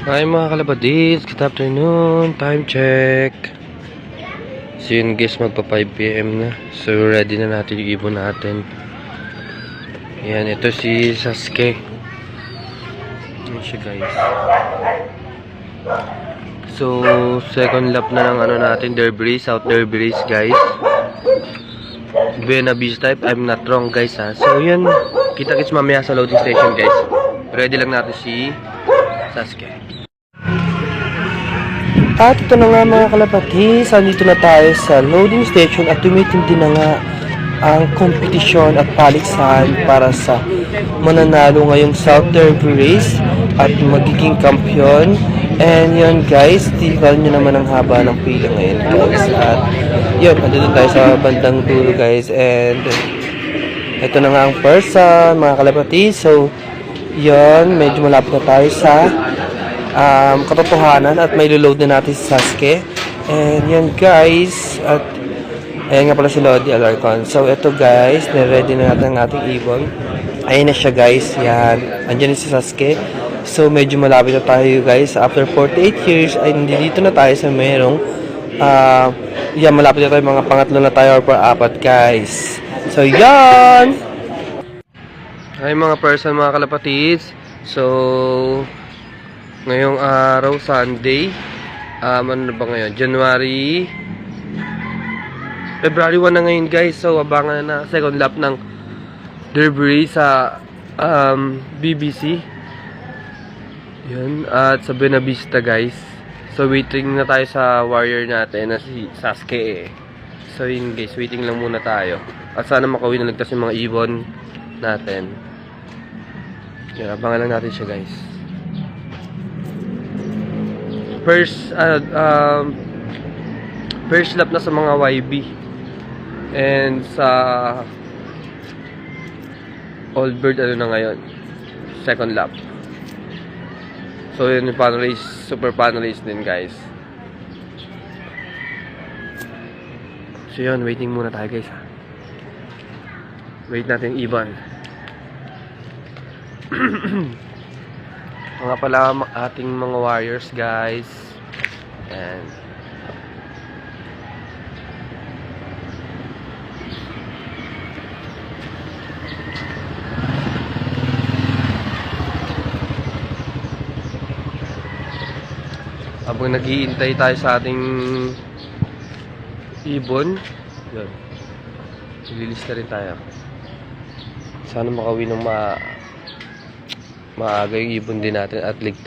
Hi mga kalabadits, good afternoon, time check. So yun guys, magpa 5 PM na. So ready na natin yung ibon natin. Ayan, ito si Sasuke. Ayan siya guys. So second lap na ng ano natin, Derby, South Derby guys. Buena Vista type, I'm not wrong guys ha. So yun, kita-kits mamaya sa loading station guys. Ready lang natin si Sasuke. At ito na nga mga kalabatis, andito na tayo sa loading station at tumitindi na nga ang kompetisyon at paliksahan para sa mananalo ngayong South Derby Race at magiging kampiyon. And yun guys, tignan nyo naman ang haba ng pila ngayon guys. At yun, andito tayo sa bandang dulo guys. And ito na nga ang person mga kalabatis. So yun, medyo malapit na tayo sa katotohanan at may load na natin si Sasuke. And yan guys, at ayan nga pala si Lodi Alarcon. So ito guys, na-ready na natin ang ating ibon. Ayan na siya guys, yan, andyan si Sasuke. So medyo malapit na tayo guys. After 48 years ay nandito na tayo sa merong yan, malapit na tayo, mga pangatlo na tayo or apat guys. So yan, ay mga person, mga kalapatids. So ngayong araw, Sunday, ano na ba ngayon? February 1 na ngayon guys. So abangan na second lap ng Derby sa BBC. Yun, at sa Buena Vista guys. So waiting na tayo sa warrior natin na si Sasuke. So yun guys, waiting lang muna tayo. At sana makauwi na ligtas yung mga ibon natin. Yun, abangan lang natin siya guys. First lap na sa mga YB and sa Old Bird ano na ngayon, second lap. So yun yung panelist, super panelist din guys. So yun, waiting muna tayo guys ha. Wait natin ibon. Mga pala ating mga warriors guys. And habang naghihintay tayo sa ating ibon, yun, ililista rin tayo. Sana makauwi ng maaga yung ibon din natin at ligtas.